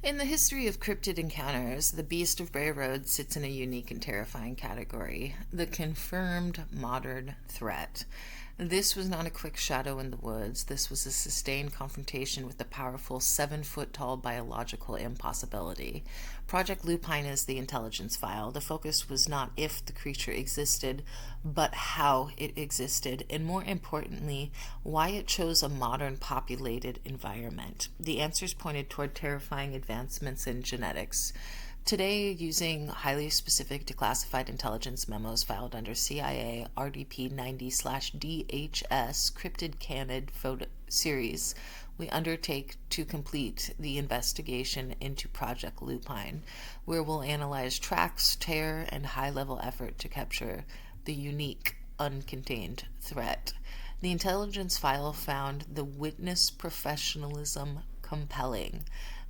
In the history of cryptid encounters, the Beast of Bray Road sits in a unique and terrifying category, the confirmed modern threat. This was not a quick shadow in the woods. This was a sustained confrontation with the powerful 7-foot-tall biological impossibility. Project Lupine is the intelligence file. The focus was not if the creature existed, but how it existed, and more importantly, why it chose a modern populated environment. The answers pointed toward terrifying advancements in genetics. Today, using highly specific declassified intelligence memos filed under CIA RDP90/DHS cryptid canid photo series, we undertake to complete the investigation into Project Lupine, where we'll analyze tracks, terror, and high-level effort to capture the unique, uncontained threat. The intelligence file found the witness professionalism compelling.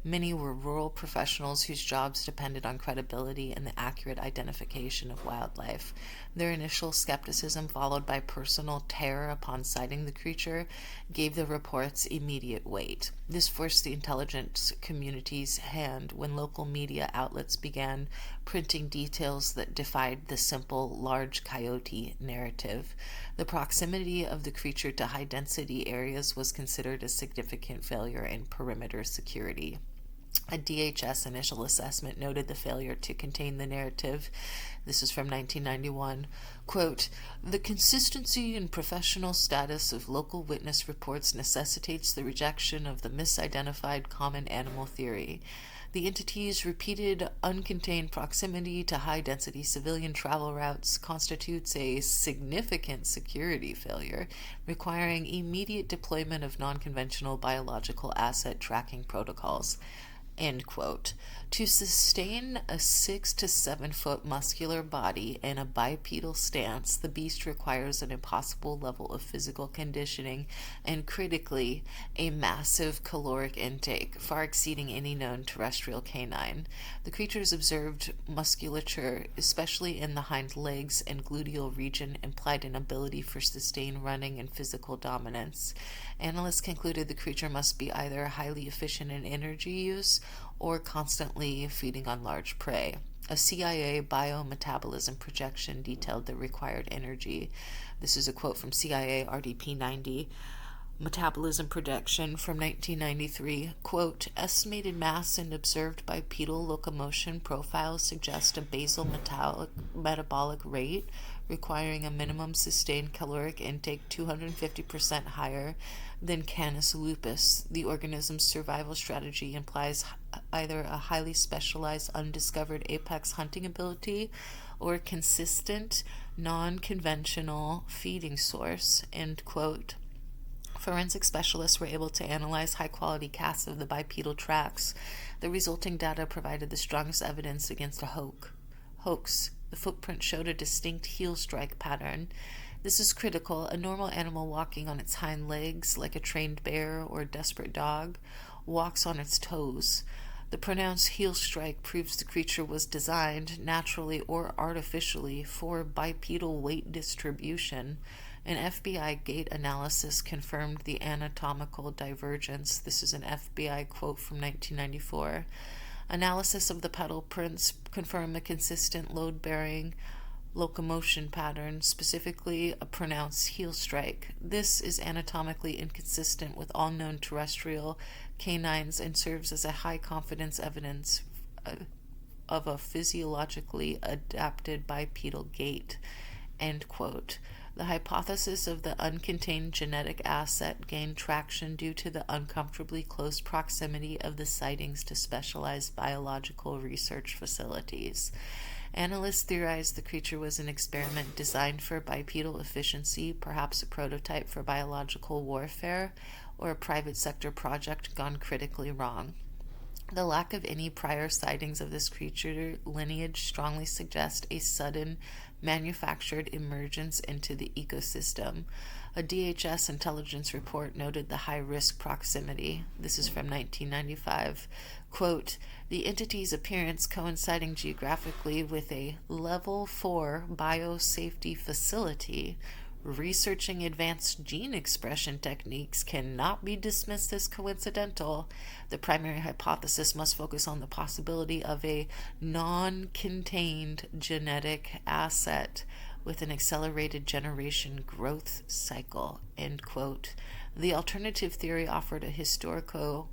Many were rural professionals whose jobs depended on credibility and the accurate identification of wildlife. Their initial skepticism, followed by personal terror upon sighting the creature, gave the reports immediate weight. This forced the intelligence community's hand when local media outlets began printing details that defied the simple large coyote narrative. The proximity of the creature to high-density areas was considered a significant failure in perimeter security. A DHS initial assessment noted the failure to contain the narrative. This is from 1991. Quote, "The consistency and professional status of local witness reports necessitates the rejection of the misidentified common animal theory. The entity's repeated uncontained proximity to high-density civilian travel routes constitutes a significant security failure, requiring immediate deployment of non-conventional biological asset tracking protocols." End quote. To sustain a 6 to 7 foot muscular body in a bipedal stance, the beast requires an impossible level of physical conditioning and, critically, a massive caloric intake, far exceeding any known terrestrial canine. The creature's observed musculature, especially in the hind legs and gluteal region, implied an ability for sustained running and physical dominance. Analysts concluded the creature must be either highly efficient in energy use or constantly feeding on large prey. A CIA biometabolism projection detailed the required energy. This is a quote from CIA RDP90. Metabolism projection from 1993, quote, "Estimated mass and observed bipedal locomotion profiles suggest a basal metabolic rate requiring a minimum sustained caloric intake 250% higher than Canis lupus. The organism's survival strategy implies either a highly specialized undiscovered apex hunting ability or a consistent, non-conventional feeding source," end quote. Forensic specialists were able to analyze high-quality casts of the bipedal tracks. The resulting data provided the strongest evidence against a hoax. The footprint showed a distinct heel strike pattern. This is critical. A normal animal walking on its hind legs, like a trained bear or a desperate dog, walks on its toes. The pronounced heel strike proves the creature was designed, naturally or artificially, for bipedal weight distribution. An FBI gait analysis confirmed the anatomical divergence. This is an FBI quote from 1994. Analysis of the pedal prints confirmed the consistent load-bearing locomotion pattern, specifically a pronounced heel strike. This is anatomically inconsistent with all known terrestrial canines and serves as a high-confidence evidence of a physiologically adapted bipedal gait. End quote. The hypothesis of the uncontained genetic asset gained traction due to the uncomfortably close proximity of the sightings to specialized biological research facilities. Analysts theorized the creature was an experiment designed for bipedal efficiency, perhaps a prototype for biological warfare, or a private sector project gone critically wrong. The lack of any prior sightings of this creature lineage strongly suggests a sudden, manufactured emergence into the ecosystem. A DHS intelligence report noted the high-risk proximity. This is from 1995. Quote, "The entity's appearance coinciding geographically with a Level 4 biosafety facility researching advanced gene expression techniques cannot be dismissed as coincidental. The primary hypothesis must focus on the possibility of a non-contained genetic asset with an accelerated generation growth cycle, end quote. The alternative theory offered a historical,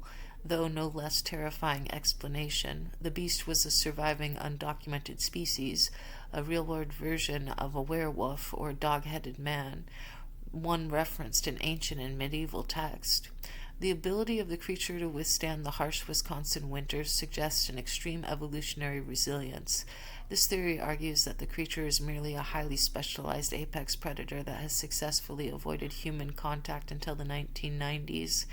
though no less terrifying explanation. The beast was a surviving undocumented species, a real-world version of a werewolf or dog-headed man, one referenced in ancient and medieval text. The ability of the creature to withstand the harsh Wisconsin winters suggests an extreme evolutionary resilience. This theory argues that the creature is merely a highly specialized apex predator that has successfully avoided human contact until the 1990s.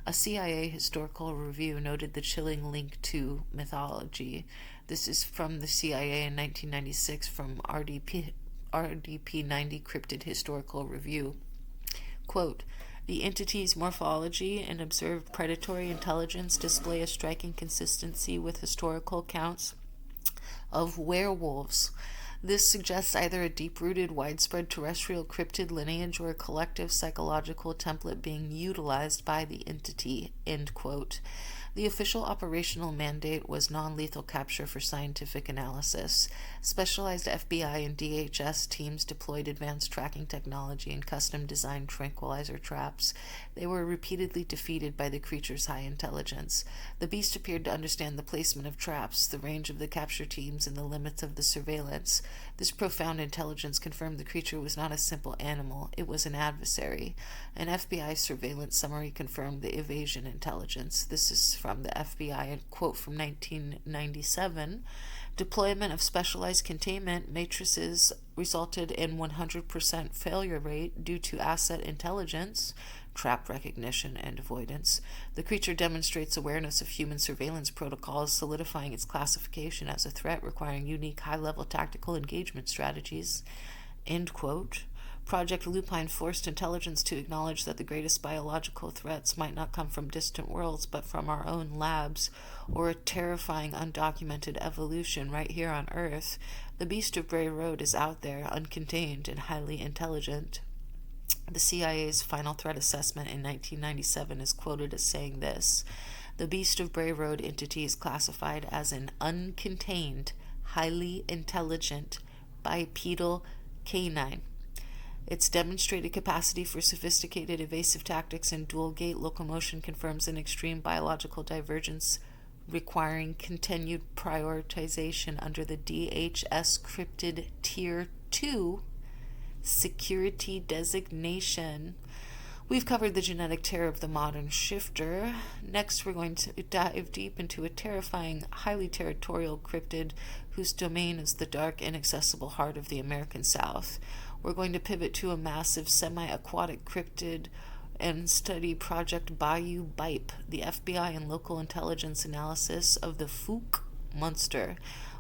A CIA historical review noted the chilling link to mythology. This is from the CIA in 1996 from RDP90 Cryptid Historical Review. Quote, the entity's morphology and observed predatory intelligence display a striking consistency with historical accounts of werewolves. This suggests either a deep-rooted, widespread terrestrial cryptid lineage or a collective psychological template being utilized by the entity, end quote. The official operational mandate was non-lethal capture for scientific analysis. Specialized FBI and DHS teams deployed advanced tracking technology and custom-designed tranquilizer traps. They were repeatedly defeated by the creature's high intelligence. The beast appeared to understand the placement of traps, the range of the capture teams, and the limits of the surveillance. This profound intelligence confirmed the creature was not a simple animal, it was an adversary. An FBI surveillance summary confirmed the evasion intelligence. This is from the FBI, a quote from 1997. Deployment of specialized containment matrices resulted in 100% failure rate due to asset intelligence, trap recognition, and avoidance. The creature demonstrates awareness of human surveillance protocols, solidifying its classification as a threat requiring unique high-level tactical engagement strategies. End quote. Project Lupine forced intelligence to acknowledge that the greatest biological threats might not come from distant worlds, but from our own labs, or a terrifying undocumented evolution right here on Earth. The Beast of Bray Road is out there, uncontained and highly intelligent. The CIA's final threat assessment in 1997 is quoted as saying this: the Beast of Bray Road entity is classified as an uncontained, highly intelligent, bipedal canine. Its demonstrated capacity for sophisticated evasive tactics and dual-gait locomotion confirms an extreme biological divergence requiring continued prioritization under the DHS Cryptid Tier 2 security designation. We've covered the genetic terror of the modern shifter. Next, we're going to dive deep into a terrifying, highly territorial cryptid whose domain is the dark, inaccessible heart of the American South. We're going to pivot to a massive semi-aquatic cryptid and study Project Bayou Bipe, the FBI and local intelligence analysis of the Fook monster,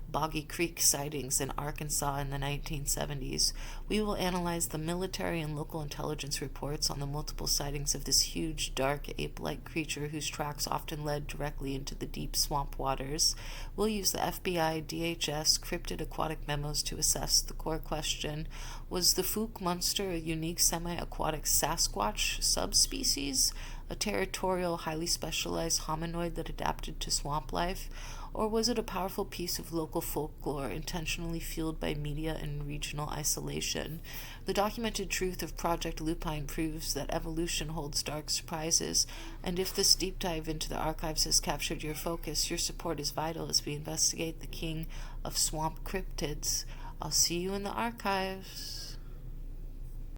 Boggy Creek sightings in Arkansas in the 1970s. We will analyze the military and local intelligence reports on the multiple sightings of this huge, dark, ape-like creature whose tracks often led directly into the deep swamp waters. We'll use the FBI, DHS, cryptid aquatic memos to assess the core question: was the Fook monster a unique semi-aquatic Sasquatch subspecies, a territorial, highly specialized hominoid that adapted to swamp life? Or was it a powerful piece of local folklore intentionally fueled by media and regional isolation? The documented truth of Project Lupine proves that evolution holds dark surprises, and if this deep dive into the archives has captured your focus, your support is vital as we investigate the king of swamp cryptids. I'll see you in the archives.